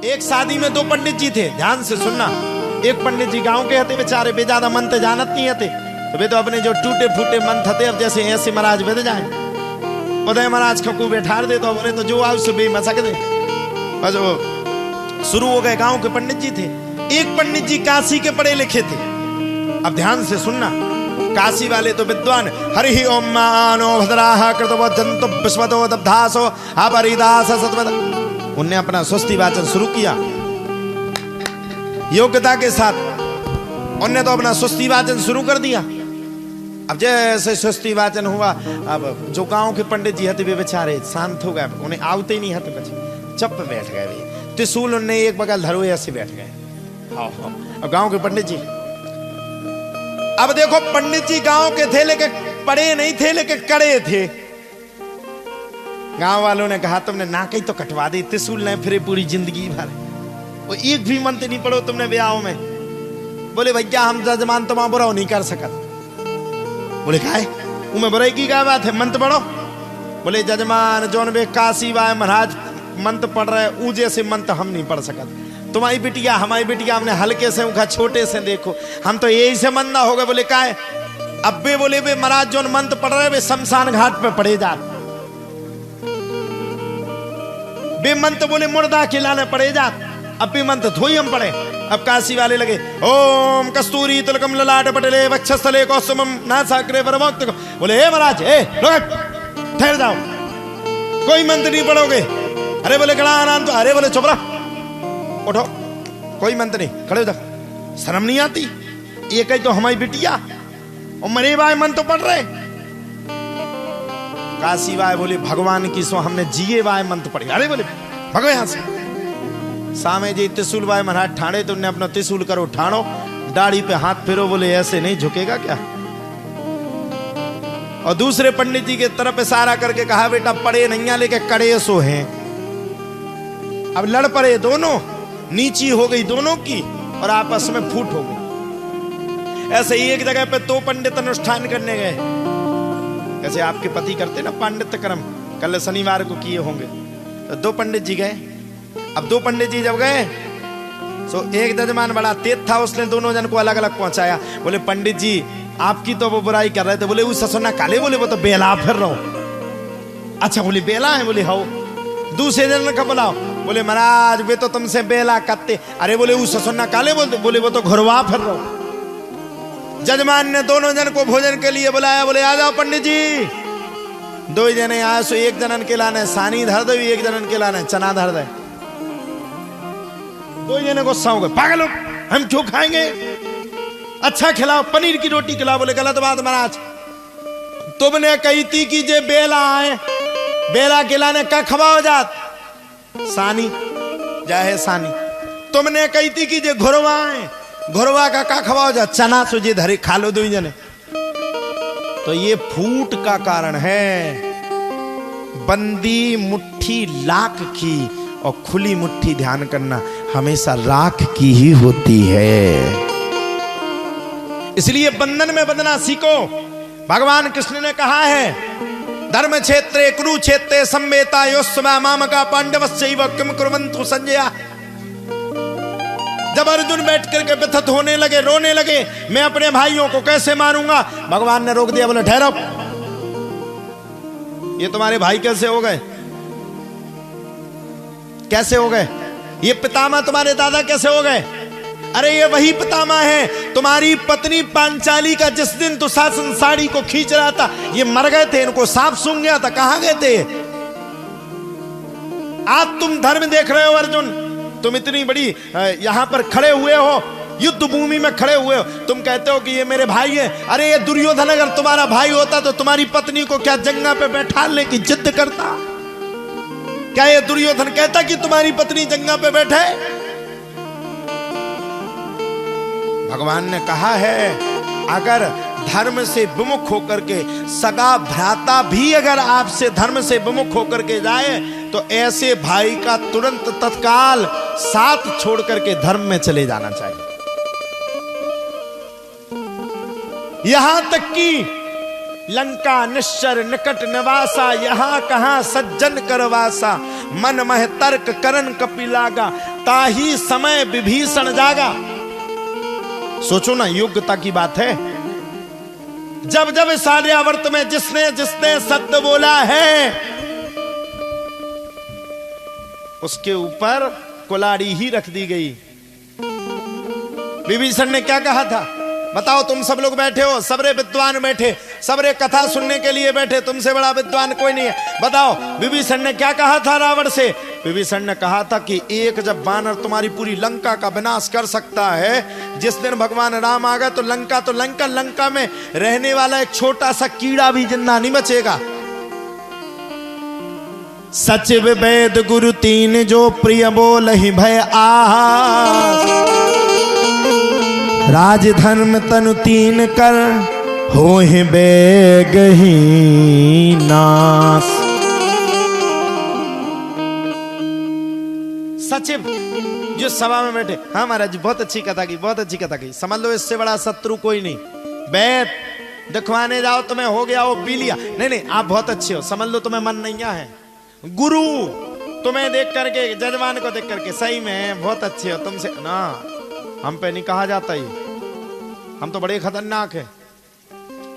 एक शादी में दो पंडित जी थे, ध्यान से सुनना। एक पंडित जी गांव के हते बेचारे, बे ज्यादा मंत्र जानत नहीं हते, तो वे तो अपने जो टूटे फूटे मंत्र हते अब जैसे ऐसे महाराज बद जाए उदय महाराज खकू बैठार दे तो बोले तो जो आओ सुबह मसक दे। बस वो शुरू हो गए। गांव के पंडित जी थे। एक पंडित जी काशी के पढ़े लिखे थे। अब ध्यान से सुनना, काशी वाले तो विद्वान। हरि ओम मानो भद्राह कृतवो जंतु विश्वतो दब्धासो अपरिदास सतवद। उनने अपना स्वस्ति वाचन शुरू किया योग्यता के साथ। उनने तो अपना स्वस्ति वाचन शुरू कर दिया। अब जैसे स्वस्ति वाचन हुआ, अब जो गांव के पंडित जी हते वे बेचारे शांत हो गए, उन्हें आवते ही नहीं हते, बचे चुप बैठ गए वे। त्रिशूल उनने एक बगल धरो ऐसे बैठ गए। हाँ हाँ। अब गांव के पंडित जी, अब देखो पंडित जी गांव के थे लेकिन पढ़े नहीं थे, लेकिन कड़े थे। गांव वालों ने कहा तुमने नाक ही तो कटवा दी, त्रिशूल नहीं फिरे पूरी जिंदगी भर, वो एक भी मंत्र नहीं पढ़ो तुमने ब्याह में। बोले भैया हम जजमान तुम्हारा बुरा नहीं कर सकत। बोले काय उमें बुराई की क्या बात है, मंत्र पढ़ो। बोले जजमान जोन वे काशी वाय महाराज मंत्र पढ़ रहे ऊ जैसे मंत्र हम नहीं पढ़ सकत। तुम्हारी बिटिया हमारी बिटिया हमने हल्के से उनका छोटे से देखो, हम तो यही से मंदा हो गए। बोले काय अब वे बोले वे महाराज जोन मंत्र पढ़ रहे वे शमशान घाट पे पड़े जा, वे मंत्र बोले मुर्दा खिलाने पड़े जा, अब भी मंत्र थोड़ी हम पढ़े। अब काशी वाले लगे ओम कस्तूरी तिलकम ललाट पटले वक्षस्थले कौसुमम नासाग्रे वरमोक्त। बोले हे महाराज ए ठहर जाओ, कोई मंत्र नहीं पढ़ोगे। अरे बोले गणानाम तो, अरे बोले चुप रहो उठो, कोई मंत्र नहीं, खड़े हो जाओ, शर्म नहीं आती। ये कही तो हमारी बिटिया और मरे बाय मंत्र पढ़ रहे। काशी बाय बोले भगवान की सो हमने जिए बाय मंत्र पढ़े। अरे बोले भगो यहां से। सामे जी त्रिशूल बाय महाराज ठाणे तो उन्हें अपना त्रिशूल करो ठाणो, दाढ़ी पे हाथ फेरो। बोले ऐसे नहीं झुकेगा क्या। और दूसरे पंडित जी के तरफ इशारा करके कहा बेटा पढ़े नहीं लेके कड़े सो हैं। अब लड़ पड़े दोनों, नीची हो गई दोनों की और आपस में फूट हो गई। ऐसे ही एक जगह पे दो पंडित अनुष्ठान करने गए, कैसे आपके पति करते ना पांडित्य कर्म, कल शनिवार को किए होंगे। तो दो पंडित जी गए। अब दो पंडित जी जब गए तो एक जजमान बड़ा तेज था, उसने दोनों जन को अलग अलग पहुंचाया। बोले पंडित जी आपकी तो वो बुराई कर रहे थे। बोले वो ससुना काले, बोले वो तो बेला फिर रहो। अच्छा बोले बेला है, बोले हाँ। दूसरे जन का बुलाओ, बोले महाराज वे तो तुमसे बेला करते। अरे बोले वो ससुना काले, बोले वो तो घुरवा फिर रहो। जजमान ने दोनों जन को भोजन के लिए बुलाया। बोले आ जाओ पंडित जी। दो जने आए सो एक जनन के लाने सानी धर दो, एक जनन के लाने चना धर दे। दो जने गुस्सा हो गए, पागल हो हम क्यों खाएंगे, अच्छा खिलाओ, पनीर की रोटी खिलाओ। बोले गलत बात महाराज, तुमने कही थी कि जे बेला आए, बेला खिलाने का खवाओ जात सानी जाए सानी। तुमने कही थी कि जे घुरवा आए, घुरवा का खवाओ जात चना सुजी धरे खा लो दो जने। तो ये फूट का कारण है। बंदी मुट्ठी लाख की और खुली मुट्ठी ध्यान करना हमेशा राख की ही होती है। इसलिए बंधन में बंधना सीखो। भगवान कृष्ण ने कहा है धर्म क्षेत्रे कुरुक्षेत्रे संवेता योस्मा मामका पांडवस्यैव किम कुर्वन्तु संजय। जब अर्जुन बैठ करके व्यथित होने लगे, रोने लगे, मैं अपने भाइयों को कैसे मारूंगा, भगवान ने रोक दिया। बोले ठहरो, ये तुम्हारे भाई कैसे हो गए, कैसे हो गए, ये पितामह तुम्हारे दादा कैसे हो गए। अरे ये वही पितामह है, तुम्हारी पत्नी पांचाली का जिस दिन दुशासन साड़ी को खींच रहा था ये मर गए थे, इनको सांप सूंघ गया था, कहां गए थे। आज तुम धर्म देख रहे हो अर्जुन, तुम इतनी बड़ी यहां पर खड़े हुए हो, युद्ध भूमि में खड़े हुए हो, तुम कहते हो कि ये मेरे भाई है। अरे ये दुर्योधन अगर तुम्हारा भाई होता तो तुम्हारी पत्नी को क्या जंगा पे बैठाने की जिद करता। क्या ये दुर्योधन कहता कि तुम्हारी पत्नी जंगा पे बैठे। भगवान ने कहा है अगर धर्म से विमुख होकर के सगा भ्राता भी अगर आपसे धर्म से विमुख होकर के जाए तो ऐसे भाई का तुरंत तत्काल साथ छोड़ करके धर्म में चले जाना चाहिए। यहां तक कि लंका निश्चर निकट निवासा, यहाँ कहाँ सज्जन करवासा, मन मह तर्क करन कपिलागा, ताही समय विभीषण जागा। सोचो ना, योग्यता की बात है। जब जब इस आर्यावर्त में जिसने जिसने सत्य बोला है, उसके ऊपर कुल्हाड़ी ही रख दी गई। विभीषण ने क्या कहा था बताओ? तुम सब लोग बैठे हो, सबरे विद्वान बैठे, सबरे कथा सुनने के लिए बैठे, तुमसे बड़ा विद्वान कोई नहीं है। बताओ विभीषण ने क्या कहा था रावण से? विभीषण ने कहा था कि एक जब बानर तुम्हारी पूरी लंका का विनाश कर सकता है, जिस दिन भगवान राम आ गए तो लंका में रहने वाला एक छोटा सा कीड़ा भी जिंदा नहीं बचेगा। सचिव वेद गुरु तीन, जो प्रिय बोल ही भय आस, राज धर्म तनु तीन कर, हो ही बेग ही नाश। सचिव जो सभा में बैठे, हाँ महाराज जी बहुत अच्छी कथा की, बहुत अच्छी कथा की, समझ लो इससे बड़ा शत्रु कोई नहीं। बैठ दिखवाने जाओ तुम्हें हो गया वो पी लिया, नहीं आप बहुत अच्छे हो, समझ लो तुम्हें मन नहीं है। गुरु तुम्हें देख करके, जजमान को देख करके, सही में बहुत अच्छे हो, तुमसे ना हम पे नहीं कहा जाता ही, हम तो बड़े खतरनाक है।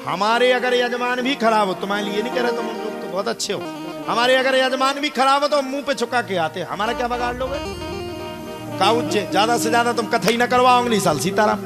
हमारे अगर यजमान भी खराब हो, तुम्हारे लिए नहीं कह रहे, तुम लोग तो बहुत अच्छे हो, हमारे अगर यजमान भी खराब हो तो मुंह पे छुका के आते, हमारा क्या बगाड़ लोगे? काउचे ज्यादा से ज्यादा तुम कथा ही ना करवाओगे, नहीं साल सीताराम